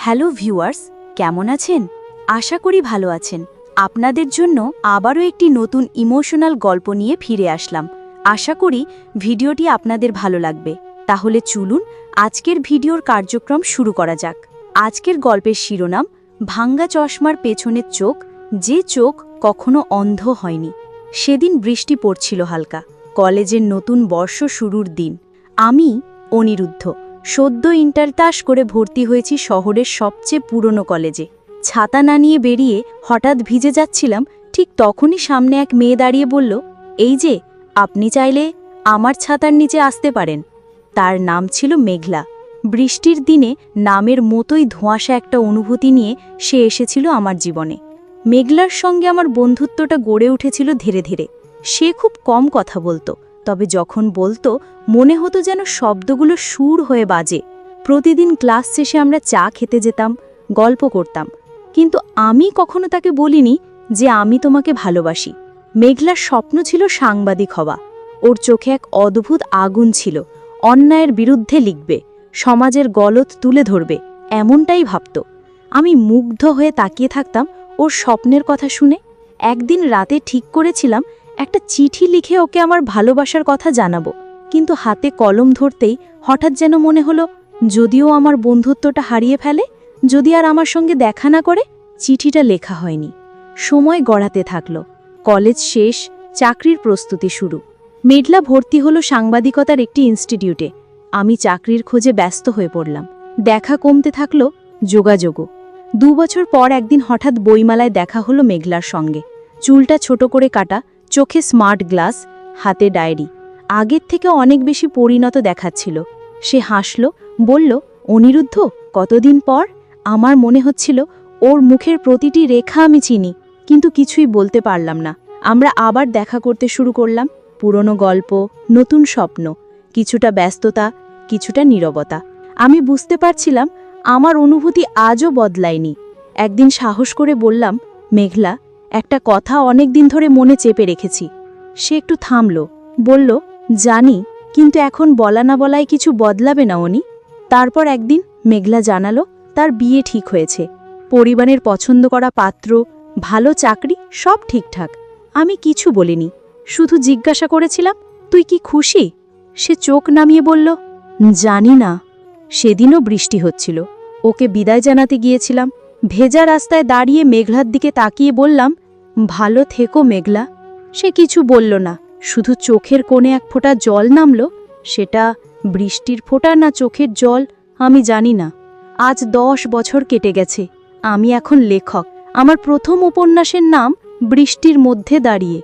Hello viewers, কেমন আছেন? আশা করি ভালো আছেন। আপনাদের জন্য আবারও একটি নতুন ইমোশনাল গল্প নিয়ে ফিরে আসলাম। আশা করি ভিডিওটি আপনাদের ভালো লাগবে। তাহলে চলুন আজকের ভিডিওর কার্যক্রম শুরু করা যাক। আজকের গল্পের শিরোনাম ভাঙ্গা চশমার পেছনের চোখ, যে চোখ কখনো অন্ধ হয়নি। সেদিন বৃষ্টি পড়ছিল হালকা। কলেজের নতুন বর্ষ শুরুর দিন। আমি অনিরুদ্ধ, সদ্য ইন্টারপাস করে ভর্তি হয়েছি শহরের সবচেয়ে পুরনো কলেজে। ছাতা না নিয়ে বেরিয়ে হঠাৎ ভিজে যাচ্ছিলাম, ঠিক তখনই সামনে এক মেয়ে দাঁড়িয়ে বলল, এই যে, আপনি চাইলে আমার ছাতার নিচে আসতে পারেন। তার নাম ছিল মেঘলা। বৃষ্টির দিনে নামের মতোই ধোঁয়াশা একটা অনুভূতি নিয়ে সে এসেছিল আমার জীবনে। মেঘলার সঙ্গে আমার বন্ধুত্বটা গড়ে উঠেছিল ধীরে ধীরে। সে খুব কম কথা বলতো, তবে যখন বলতো মনে হতো যেন শব্দগুলো সুর হয়ে বাজে। প্রতিদিন ক্লাস শেষে আমরা চা খেতে যেতাম, গল্প করতাম, কিন্তু আমি কখনো তাকে বলিনি যে আমি তোমাকে ভালোবাসি। মেঘলার স্বপ্ন ছিল সাংবাদিক হওয়া। ওর চোখে এক অদ্ভুত আগুন ছিল। অন্যায়ের বিরুদ্ধে লিখবে, সমাজের গলদ তুলে ধরবে, এমনটাই ভাবত। আমি মুগ্ধ হয়ে তাকিয়ে থাকতাম ওর স্বপ্নের কথা শুনে। একদিন রাতে ঠিক করেছিলাম একটা চিঠি লিখে ওকে আমার ভালোবাসার কথা জানাবো, কিন্তু হাতে কলম ধরতেই হঠাৎ যেন মনে হলো, যদিও আমার বন্ধুত্বটা হারিয়ে ফেলে, যদি আর আমার সঙ্গে দেখা না করে। চিঠিটা লেখা হয়নি। সময় গড়াতে থাকলো। কলেজ শেষ, চাকরির প্রস্তুতি শুরু। মেঘলা ভর্তি হলো সাংবাদিকতার একটি ইনস্টিটিউটে। আমি চাকরির খোঁজে ব্যস্ত হয়ে পড়লাম। দেখা কমতে থাকলো, যোগাযোগও। 2 বছর পর একদিন হঠাৎ বইমেলায় দেখা হলো মেঘলার সঙ্গে। চুলটা ছোট করে কাটা, চোখে স্মার্ট গ্লাস, হাতে ডায়েরি। আগের থেকে অনেক বেশি পরিণত দেখাচ্ছিল। সে হাসল, বলল, অনিরুদ্ধ, কতদিন পর। আমার মনে হচ্ছিল ওর মুখের প্রতিটি রেখা আমি চিনি, কিন্তু কিছুই বলতে পারলাম না। আমরা আবার দেখা করতে শুরু করলাম। পুরনো গল্প, নতুন স্বপ্ন, কিছুটা ব্যস্ততা, কিছুটা নীরবতা। আমি বুঝতে পারছিলাম আমার অনুভূতি আজও বদলায়নি। একদিন সাহস করে বললাম, মেঘলা, একটা কথা অনেক দিন ধরে মনে চেপে রেখেছি। সে একটু থামল, বলল, জানি, কিন্তু এখন বলা না বলায় কিছু বদলাবে না অনি। তারপর একদিন মেঘলা জানালো তার বিয়ে ঠিক হয়েছে। পরিবারের পছন্দ করা পাত্র, ভালো চাকরি, সব ঠিকঠাক। আমি কিছু বলিনি, শুধু জিজ্ঞাসা করেছিলাম, তুই কি খুশি? সে চোখ নামিয়ে বলল, জানি না। সেদিনও বৃষ্টি হচ্ছিল। ওকে বিদায় জানাতে গিয়েছিলাম। ভেজা রাস্তায় দাঁড়িয়ে মেঘলার দিকে তাকিয়ে বললাম, ভালো থেকো মেঘলা। সে কিছু বলল না, শুধু চোখের কোণে এক ফোঁটা জল নামল। সেটা বৃষ্টির ফোঁটা না চোখের জল আমি জানি না। আজ 10 বছর কেটে গেছে। আমি এখন লেখক। আমার প্রথম উপন্যাসের নাম বৃষ্টির মধ্যে দাঁড়িয়ে।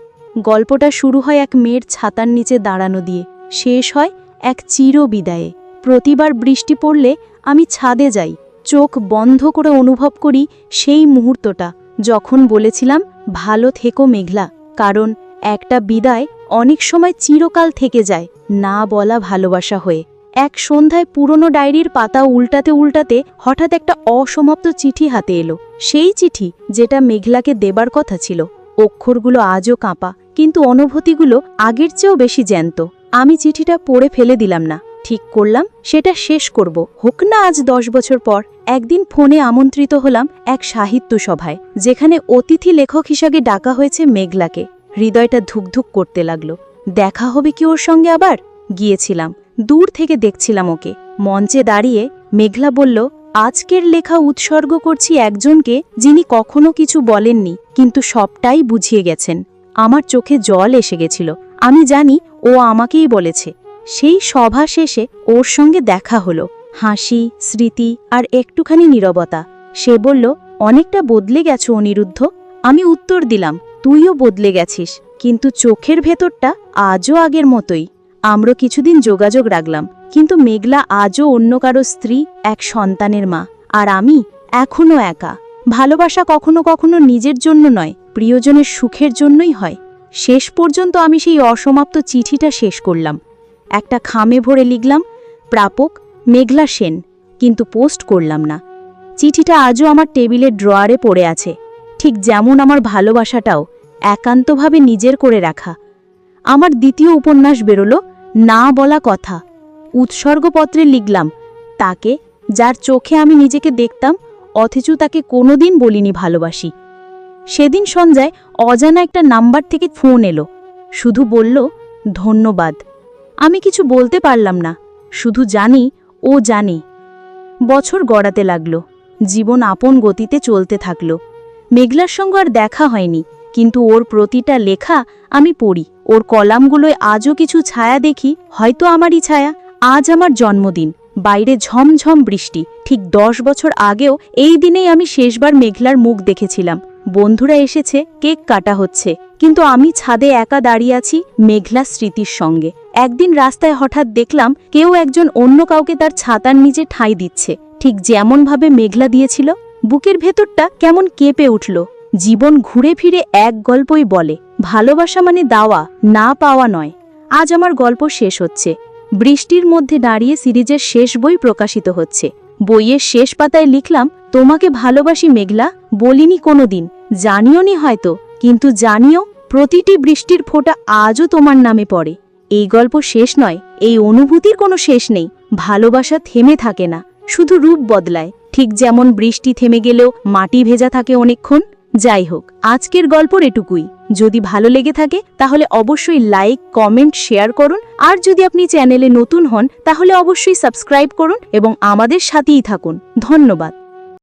গল্পটা শুরু হয় এক মেয়ের ছাতার নিচে দাঁড়ানো দিয়ে, শেষ হয় এক চির বিদায়ে। প্রতিবার বৃষ্টি পড়লে আমি ছাদে যাই, চোখ বন্ধ করে অনুভব করি সেই মুহূর্তটা যখন বলেছিলাম, ভালো থেকো মেঘলা। কারণ একটা বিদায় অনেক সময় চিরকাল থেকে যায়, না বলা ভালোবাসা হয়ে। এক সন্ধ্যায় পুরনো ডায়েরির পাতা উল্টাতে উল্টাতে হঠাৎ একটা অসমাপ্ত চিঠি হাতে এলো। সেই চিঠি যেটা মেঘলাকে দেবার কথা ছিল। অক্ষরগুলো আজও কাঁপা, কিন্তু অনুভূতিগুলো আগের চেয়েও বেশি জ্যান্ত। আমি চিঠিটা পড়ে ফেলে দিলাম না, ঠিক করলাম সেটা শেষ করব, হোক না আজ 10 বছর পর। একদিন ফোনে আমন্ত্রিত হলাম এক সাহিত্য সভায়, যেখানে অতিথি লেখক হিসাবে ডাকা হয়েছে মেঘলাকে। হৃদয়টা ধুকধুক করতে লাগলো। দেখা হবে কি ওর সঙ্গে আবার? গিয়েছিলাম, দূর থেকে দেখছিলাম ওকে। মঞ্চে দাঁড়িয়ে মেঘলা বলল, আজকের লেখা উৎসর্গ করছি একজনকে যিনি কখনো কিছু বলেননি, কিন্তু সবটাই বুঝিয়ে গেছেন। আমার চোখে জল এসে গেছিল। আমি জানি ও আমাকেই বলেছে। সেই সভা শেষে ওর সঙ্গে দেখা হলো। হাসি, স্মৃতি আর একটুখানি নীরবতা। সে বলল, অনেকটা বদলে গেছো অনিরুদ্ধ। আমি উত্তর দিলাম, তুইও বদলে গেছিস, কিন্তু চোখের ভেতরটা আজও আগের মতোই। আমরা কিছুদিন যোগাযোগ রাখলাম, কিন্তু মেঘলা আজও অন্য কারো স্ত্রী, এক সন্তানের মা। আর আমি এখনও একা। ভালোবাসা কখনো কখনো নিজের জন্য নয়, প্রিয়জনের সুখের জন্যই হয়। শেষ পর্যন্ত আমি সেই অসমাপ্ত চিঠিটা শেষ করলাম। একটা খামে ভরে লিখলাম, প্রাপক মেঘলা সেন, কিন্তু পোস্ট করলাম না। চিঠিটা আজও আমার টেবিলের ড্রয়ারে পড়ে আছে, ঠিক যেমন আমার ভালোবাসাটাও একান্তভাবে নিজের করে রাখা। আমার দ্বিতীয় উপন্যাস বেরোলো, না বলা কথা। উৎসর্গপত্রে লিখলাম তাকে, যার চোখে আমি নিজেকে দেখতাম অথচ তাকে কোনোদিন বলিনি ভালোবাসি। সেদিন সন্ধ্যায় অজানা একটা নাম্বার থেকে ফোন এলো, শুধু বলল ধন্যবাদ। আমি কিছু বলতে পারলাম না, শুধু জানি ও জানে। বছর গড়াতে লাগলো, জীবন আপন গতিতে চলতে থাকলো। মেঘলার সঙ্গে আর দেখা হয়নি, কিন্তু ওর প্রতিটা লেখা আমি পড়ি। ওর কলামগুলোয় আজও কিছু ছায়া দেখি, হয়তো আমারই ছায়া। আজ আমার জন্মদিন, বাইরে ঝমঝম বৃষ্টি। ঠিক 10 বছর আগেও এই দিনেই আমি শেষবার মেঘলার মুখ দেখেছিলাম। বন্ধুরা এসেছে, কেক কাটা হচ্ছে, কিন্তু আমি ছাদে একা দাঁড়িয়ে আছি মেঘলার স্মৃতির সঙ্গে। একদিন রাস্তায় হঠাৎ দেখলাম কেউ একজন অন্য কাউকে তার ছাতার নিচে ঠাঁই দিচ্ছে, ঠিক যেমনভাবে মেঘলা দিয়েছিল। বুকের ভেতরটা কেমন কেঁপে উঠল। জীবন ঘুরে ফিরে এক গল্পই বলে, ভালোবাসা মানে দাওয়া, না পাওয়া নয়। আজ আমার গল্প শেষ হচ্ছে। বৃষ্টির মধ্যে দাঁড়িয়ে সিরিজের শেষ বই প্রকাশিত হচ্ছে। বইয়ের শেষ পাতায় লিখলাম, তোমাকে ভালোবাসি মেঘলা, বলিনি কোনোদিন, জানিও নি হয়তো, কিন্তু জানিও প্রতিটি বৃষ্টির ফোঁটা আজও তোমার নামে পড়ে। এই গল্প শেষ নয়, এই অনুভূতির কোনো শেষ নেই। ভালোবাসা থেমে থাকে না, শুধু রূপ বদলায়। ঠিক যেমন বৃষ্টি থেমে গেলেও মাটি ভেজা থাকে অনেকক্ষণ। যাই হোক, আজকের গল্প এটুকুই। যদি ভালো লেগে থাকে তাহলে অবশ্যই লাইক, কমেন্ট, শেয়ার করুন। আর যদি আপনি চ্যানেলে নতুন হন তাহলে অবশ্যই সাবস্ক্রাইব করুন এবং আমাদের সাথেই থাকুন। ধন্যবাদ।